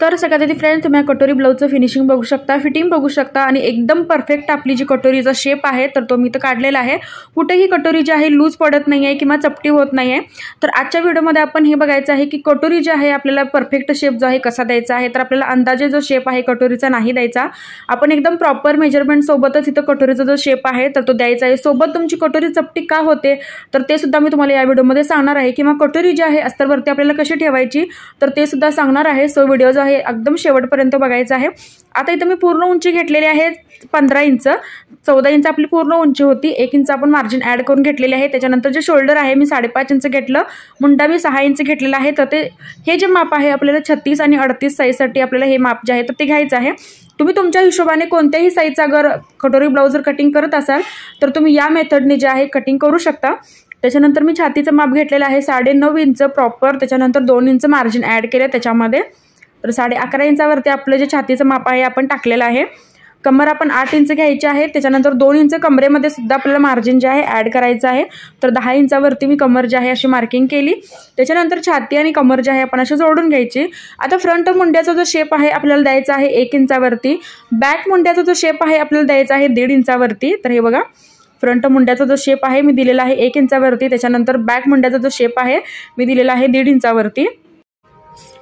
तर सगळ्यात आधी फ्रेंड्स तुम्ही कटोरी ब्लाउजचं फिनिशिंग बघू शकता, फिटिंग बघू शकता आणि एकदम परफेक्ट आपली जी कटोरीचा शेप आहे तर तो मी इथं काढलेला आहे। कुठेही कटोरी जी आहे लूज पडत नाही आहे किंवा चपटी होत नाही आहे। तर आजच्या व्हिडिओमध्ये आपण हे बघायचं आहे की कटोरी जी आहे आपल्याला परफेक्ट शेप जो आहे कसा द्यायचा आहे। तर आपल्याला अंदाजे जो शेप आहे कटोरीचा नाही द्यायचा, आपण एकदम प्रॉपर मेजरमेंट सोबतच इथं कटोरीचा जो शेप आहे तर तो द्यायचा आहे। सोबत तुमची कटोरी चपटी का होते तर ते सुद्धा मी तुम्हाला या व्हिडिओमध्ये सांगणार आहे, किंवा कटोरी जी आहे अस्तरवरती आपल्याला कशी ठेवायची तर ते सुद्धा सांगणार आहे। सो व्हिडिओ जो आहे एकदम शेवटपर्यंत बघायचा आहे। आता इथं मी पूर्ण उंची घेतलेली आहे 15 इंच, 14 इंच आपली पूर्ण उंची होती, 1 इंच आपण मार्जिन ॲड करून घेतलेले आहे। त्याच्यानंतर जे शोल्डर आहे मी 5.5 इंच घेतलं, मुंडा मी 6 इंच घेतलेला आहे। तर ते हे जे माप आहे आपल्याला 36 आणि 38 साईजसाठी आपल्याला हे माप जे आहे तर ते घ्यायचं आहे। तुम्ही तुमच्या हिशोबाने कोणत्याही साईजचा अगर कटोरी ब्लाउज जर कटिंग करत असाल तर तुम्ही या मेथडने जे आहे कटिंग करू शकता। त्याच्यानंतर मी छातीचं माप घेतलेलं आहे 9.5 इंच प्रॉपर, त्याच्यानंतर 2 इंच मार्जिन ॲड केले त्याच्यामध्ये। तर 11.5 इंचावरती आपलं जे छातीचं माप आहे आपण टाकलेलं आहे। कमर आपण 8 इंच घ्यायची आहे, त्याच्यानंतर 2 इंच कमरेमध्ये सुद्धा आपल्याला मार्जिन जे आहे ॲड करायचं आहे। तर 10 इंचावरती मी कमर जी आहे अशी मार्किंग केली। त्याच्यानंतर छाती आणि कमर जी आहे आपण अशी जोडून घ्यायची। आता फ्रंट मुंड्याचा जो शेप आहे आपल्याला द्यायचा आहे 1 इंचावरती, बॅक मुंड्याचा जो शेप आहे आपल्याला द्यायचा आहे 1.5 इंचावरती। तर हे बघा फ्रंट मुंड्याचा जो शेप आहे मी दिलेला आहे 1 इंचावरती, त्याच्यानंतर बॅक मुंड्याचा जो शेप आहे मी दिलेला आहे 1.5 इंचावरती।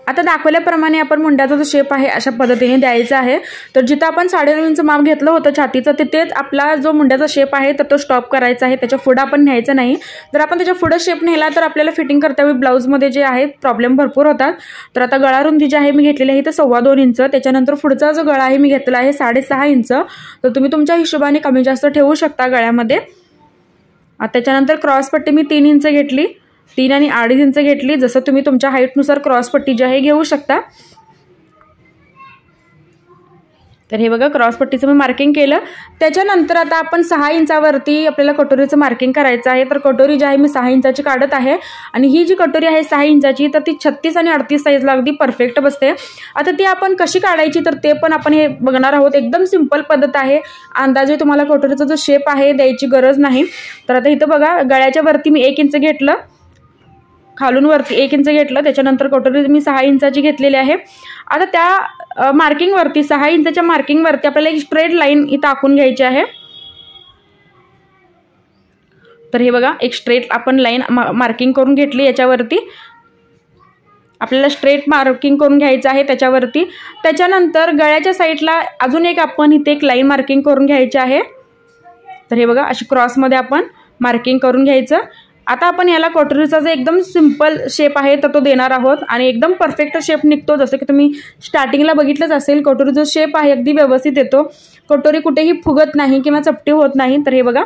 आता दाखवल्याप्रमाणे आपण मुंड्याचा जो शेप आहे अशा पद्धतीने द्यायचा आहे। तर जिथं आपण 9.5 इंच माप घेतलं होतं छातीचं तिथेच आपला जो मुंड्याचा शेप आहे तर तो स्टॉप करायचा आहे, त्याच्या पुढे आपण न्यायचं नाही। जर आपण त्याच्या पुढे शेप नेला तर आपल्याला फिटिंग करतावेळी ब्लाऊजमध्ये जे आहे प्रॉब्लेम भरपूर होतात। तर आता गळा रुंदी जी आहे मी घेतलेली आहे तर 2.25 इंच, त्याच्यानंतर पुढचा जो गळा आहे मी घेतला आहे 6.5 इंच। तर तुम्ही तुमच्या हिशोबाने कमी जास्त ठेवू शकता गळ्यामध्ये। त्याच्यानंतर क्रॉसपट्टी मी 3 इंच घेतली, 3 आणि 2.5 इंच घेतली, जसं तुम्ही तुमच्या हाईटनुसार क्रॉसपट्टी जी आहे घेऊ शकता। तर हे बघा क्रॉसपट्टीचं मी मार्किंग केलं। त्याच्यानंतर आता आपण 6 इंचावरती आपल्याला कटोरीचं मार्किंग करायचं आहे। तर कटोरी जी आहे मी 6 इंचाची काढत आहे आणि ही जी कटोरी आहे 6 इंचाची तर ती 36 आणि 38 साईजला अगदी परफेक्ट बसते। आता ती आपण कशी काढायची तर ते पण आपण हे बघणार आहोत। एकदम सिंपल पद्धत आहे, अंदाजे तुम्हाला कटोरीचा जो शेप आहे द्यायची गरज नाही। तर आता इथं बघा गळ्याच्या वरती मी 1 इंच घेतलं, खालून वरती 1 इंच घेतलं, त्याच्यानंतर कटोरी मी 6 इंचाची घेतलेली आहे। आता त्या मार्किंग वरती 6 इंचाच्या मार्किंग वरती आपल्याला एक स्ट्रेट लाईन इथं आखून घ्यायची आहे। तर हे बघा एक स्ट्रेट आपण लाईन मार्किंग करून घेतली, याच्यावरती आपल्याला स्ट्रेट मार्किंग करून घ्यायचं आहे त्याच्यावरती। त्याच्यानंतर गळ्याच्या साईडला अजून एक आपण इथे एक लाईन मार्किंग करून घ्यायची आहे। तर हे बघा अशी क्रॉसमध्ये आपण मार्किंग करून घ्यायचं। आता आपण याला कटोरीचा जो एकदम सिंपल शेप आहे तर तो देणार आहोत आणि एकदम परफेक्ट शेप निघतो। जसं की तुम्ही स्टार्टिंगला बघितलंच असेल कटोरीचा शेप आहे अगदी व्यवस्थित येतो, कटोरी कुठेही फुगत नाही किंवा चपटी होत नाही। तर हे बघा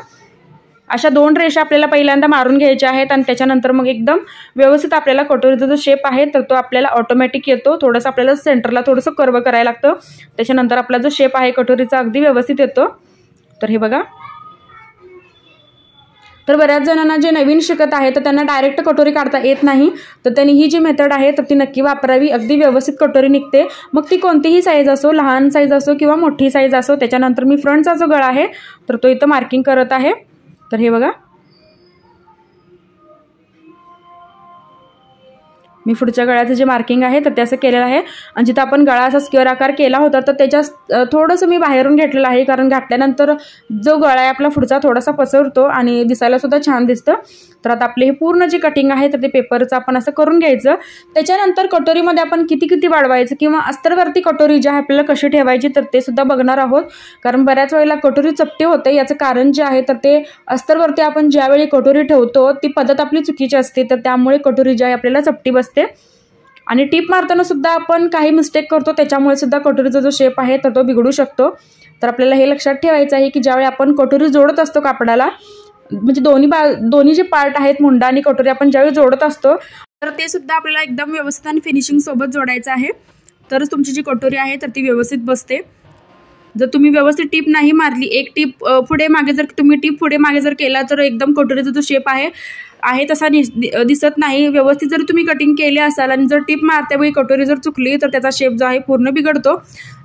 अशा 2 रेषा आपल्याला पहिल्यांदा मारून घ्यायच्या आहेत आणि त्याच्यानंतर मग एकदम व्यवस्थित आपल्याला कटोरीचा जो शेप आहे तर तो आपल्याला ऑटोमॅटिक येतो। थोडंसं आपल्याला सेंटरला थोडंसं कर्व करायला लागतं, त्याच्यानंतर आपला जो शेप आहे कटोरीचा अगदी व्यवस्थित येतो। तर हे बघा, तर बऱ्याच जणांना जे नवीन शिकत आहे तर त्यांना डायरेक्ट कटोरी काढता येत नाही, तर त्यांनी ही जी मेथड आहे तर ती नक्की वापरावी, अगदी व्यवस्थित कटोरी निघते। मग ती कोणतीही साईज असो, लहान साईज असो किंवा मोठी साईज असो। त्याच्यानंतर मी फ्रंटचा जो गळा आहे तर तो इथं मार्किंग करत आहे। तर हे बघा मी पुढच्या गळ्याचं जे मार्किंग आहे तर ते असं केलेलं आहे आणि जिथं आपण गळा असा स्क्वेअर आकार केला होता तर त्याच्या थोडंसं मी बाहेरून घेतलेलं आहे, कारण घातल्यानंतर जो गळा आहे आपला पुढचा थोडासा पसरतो आणि दिसायला सुद्धा छान दिसतं। तर आता आपली हे पूर्ण जी कटिंग आहे तर ते पेपरचं आपण असं करून घ्यायचं। त्याच्यानंतर कटोरीमध्ये आपण किती वाढवायचं किंवा अस्तरवरती कटोरी जी आहे आपल्याला कशी ठेवायची तर ते सुद्धा बघणार आहोत, कारण बऱ्याच वेळेला कटोरी चपटी होते। याचं कारण जे आहे तर ते अस्तरवरती आपण ज्यावेळी कटोरी ठेवतो ती पद्धत आपली चुकीची असते, तर त्यामुळे कटोरी जी आहे आपल्याला चपटी बसते। आणि टीप मारताना सुद्धा आपण काही मिस्टेक करतो, त्याच्यामुळे सुद्धा कटोरीचा जो शेप आहे तर तो बिघडू शकतो। तर आपल्याला हे लक्षात ठेवायचं आहे की ज्यावेळी आपण कटोरी जोडत असतो कापडाला, म्हणजे दोन्ही जे पार्ट आहेत मुंडा आणि कटोरी आपण ज्यावेळी जोडत असतो तर ते सुद्धा आपल्याला एकदम व्यवस्थित आणि फिनिशिंग सोबत जोडायचं आहे, तरच तुमची जी कटोरी आहे तर ती व्यवस्थित बसते। जर तुम्ही व्यवस्थित टीप नाही मारली, एक टीप पुढे मागे जर तुम्ही टीप पुढे मागे जर केला तर एकदम कटोरीचा जो शेप आहे तसा दिसत नाही। व्यवस्थित जर तुम्ही कटिंग केले असाल आणि जर टीप मारते वेळी कटोरी जर चुकली तर त्याचा शेप जो आहे पूर्ण बिघडतो।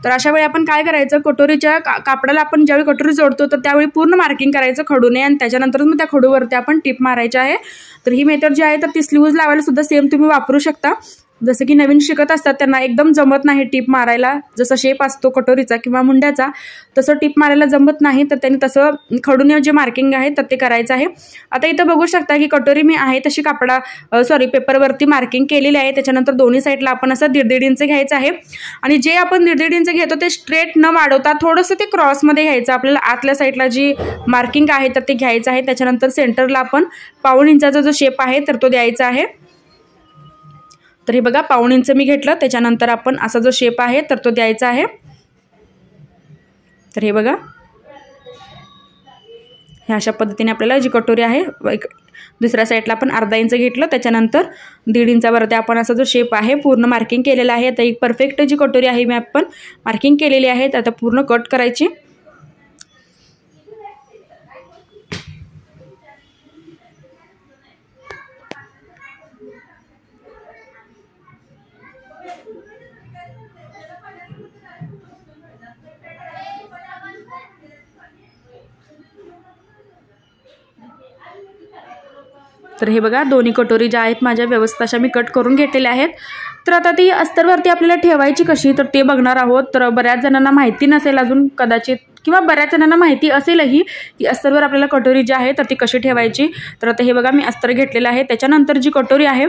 तर अशा वेळी आपण काय करायचं, कटोरीच्या कापडाला आपण ज्यावेळी कटोरी जोडतो तर त्यावेळी पूर्ण मार्किंग करायचं खडूने आणि त्याच्यानंतर मग त्या खडूवरती आपण टीप मारायची आहे। तर ही मेथड जी आहे तर ती स्लीव्ज लावायला सुद्धा सेम तुम्ही वापरू शकता। जसं की नवीन शिकत असतात त्यांना एकदम जमत नाही टीप मारायला, जसा शेप असतो कटोरीचा किंवा मुंड्याचा तसं टीप मारायला जमत नाही, तर त्यांनी तसं खडून जे मार्किंग आहे तर ते करायचं आहे। आता इथं बघू शकता की कटोरी मी आहे तशी पेपरवरती मार्किंग केलेली आहे। त्याच्यानंतर दोन्ही साईडला आपण असं 1.5 इंच घ्यायचं आहे आणि जे आपण 1.5 इंच घेतो ते स्ट्रेट न वाढवता थोडंसं ते क्रॉसमध्ये घ्यायचं। आपल्याला आतल्या साईडला जी मार्किंग आहे तर ते घ्यायचं आहे। त्याच्यानंतर सेंटरला आपण 1.25 इंचाचा जो शेप आहे तर तो द्यायचा आहे। तर हे बघा 1.25 इंच मी घेतलं, त्याच्यानंतर आपण असा जो शेप आहे तर तो द्यायचा आहे। तर हे बघा ह्या अशा पद्धतीने आपल्याला जी कटोरी आहे दुसऱ्या साईडला आपण 1/2 इंच घेतलं, त्याच्यानंतर 1.5 इंचावरती आपण असा जो शेप आहे पूर्ण मार्किंग केलेला आहे। आता एक परफेक्ट जी कटोरी आहे मी आपण मार्किंग केलेली आहे, आता पूर्ण कट करायची। तर हे बघा दोन्ही कटोरी ज्या आहेत माझ्या व्यवस्थित अशा मी कट करून घेतलेल्या आहेत। तर आता ती अस्तरवरती आपल्याला ठेवायची कशी तर ते बघणार आहोत। तर बऱ्याच जणांना माहिती नसेल अजून कदाचित, किंवा बऱ्याच जणांना माहिती असेलही की अस्तरवर आपल्याला कटोरी जी आहे तर ती कशी ठेवायची। तर आता हे बघा मी अस्तर घेतलेलं आहे, त्याच्यानंतर जी कटोरी आहे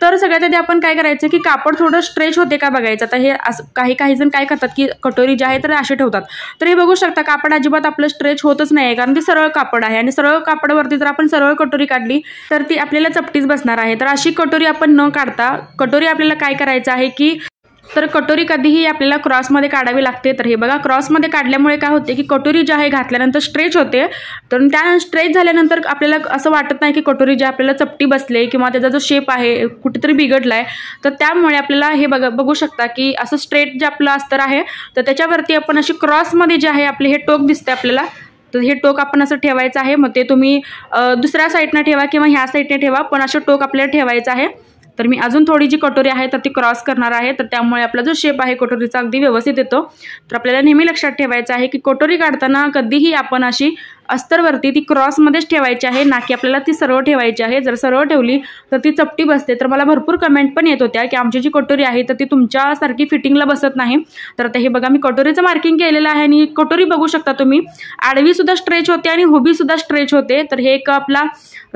तर सगळ्यात आधी आपण काय करायचं की कापड थोडं स्ट्रेच होते का बघायचं। आता हे काही जण काय करतात की कटोरी जी आहे तर अशी ठेवतात, तर हे बघू शकता कापड अजिबात आपलं स्ट्रेच होतच नाही, कारण ते सरळ कापड आहे आणि सरळ कापडावरती जर आपण सरळ कटोरी काढली तर ती आपल्याला चपटीच बसणार आहे। तर अशी कटोरी आपण न काढता कटोरी आपल्याला काय करायचं आहे की तर कटोरी कधीही आपल्याला क्रॉसमध्ये काढावी लागते। तर हे बघा क्रॉसमध्ये काढल्यामुळे काय होते की कटोरी जी आहे घातल्यानंतर स्ट्रेच होते, तर त्या स्ट्रेच झाल्यानंतर आपल्याला असं वाटत नाही की कटोरी जी आपल्याला चपटी बसले किंवा त्याचा जो शेप आहे कुठेतरी बिघडलाय। तर त्यामुळे आपल्याला हे बघू शकता की असं स्ट्रेट जे आपलं अस्तर आहे तर त्याच्यावरती आपण अशी क्रॉसमध्ये जे आहे आपले हे टोक दिसते आपल्याला, तर हे टोक आपण असं ठेवायचं आहे। मग ते तुम्ही दुसऱ्या साईडने ठेवा किंवा ह्या साईडने ठेवा, पण असं टोक आपल्याला ठेवायचं आहे। तर मी अजून थोडी जी कटोरी आहे तर ती क्रॉस करणार आहे, तर त्यामुळे आपला जो शेप आहे कटोरीचा अगदी व्यवस्थित येतो। तर आपल्याला नेहमी लक्षात ठेवायचं आहे की कटोरी काढताना कधीही आपण अशी अस्तरवरती ती क्रॉसमध्येच ठेवायची आहे, ना की आपल्याला ती सरळ ठेवायची आहे। जर सरळ ठेवली तर ती चपटी बसते। तर मला भरपूर कमेंट पण येत होत्या की आमची जी कटोरी आहे तर ती तुमच्यासारखी फिटिंगला बसत नाही। तर आता हे बघा मी कटोरीचं मार्किंग केलेलं आहे आणि कटोरी बघू शकता तुम्ही आडवी सुद्धा स्ट्रेच होते आणि उभी सुद्धा स्ट्रेच होते। तर हे एक आपला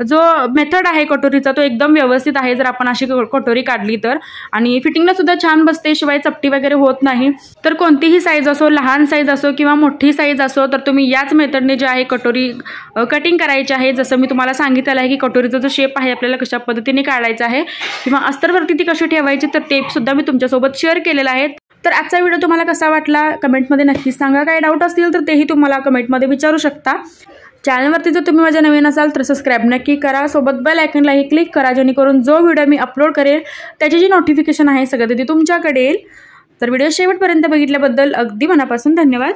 जो मेथड आहे कटोरीचा तो एकदम व्यवस्थित आहे जर आपण अशी कटोरी काढली तर, आणि फिटिंगला सुद्धा छान बसते, शिवाय चपटी वगैरे होत नाही। तर कोणतीही साईज असो, लहान साईज असो किंवा मोठी साईज असो, तर तुम्ही याच मेथडने जे आहे कटोरी कटिंग करायची आहे। जसं मी तुम्हाला सांगितलं आहे की कटोरीचा जो शेप आहे आपल्याला कशा पद्धतीने काढायचा आहे किंवा अस्तरवरती ती कशी ठेवायची, तर ते सुद्धा मी तुमच्यासोबत शेअर केलेला आहे। तर आजचा व्हिडिओ तुम्हाला कसा वाटला कमेंटमध्ये नक्कीच सांगा। काही डाऊट असतील तर तेही तुम्हाला कमेंटमध्ये विचारू शकता। चॅनलवरती जर तुम्ही माझ्या नवीन असाल तर सबस्क्राईब नक्की करा, सोबत बेल आयकॉनलाही क्लिक करा, जेणेकरून जो व्हिडिओ मी अपलोड करेल त्याची जी नोटिफिकेशन आहे सगळं ते तुमच्याकडे येईल। तर व्हिडिओ शेवटपर्यंत बघितल्याबद्दल अगदी मनापासून धन्यवाद।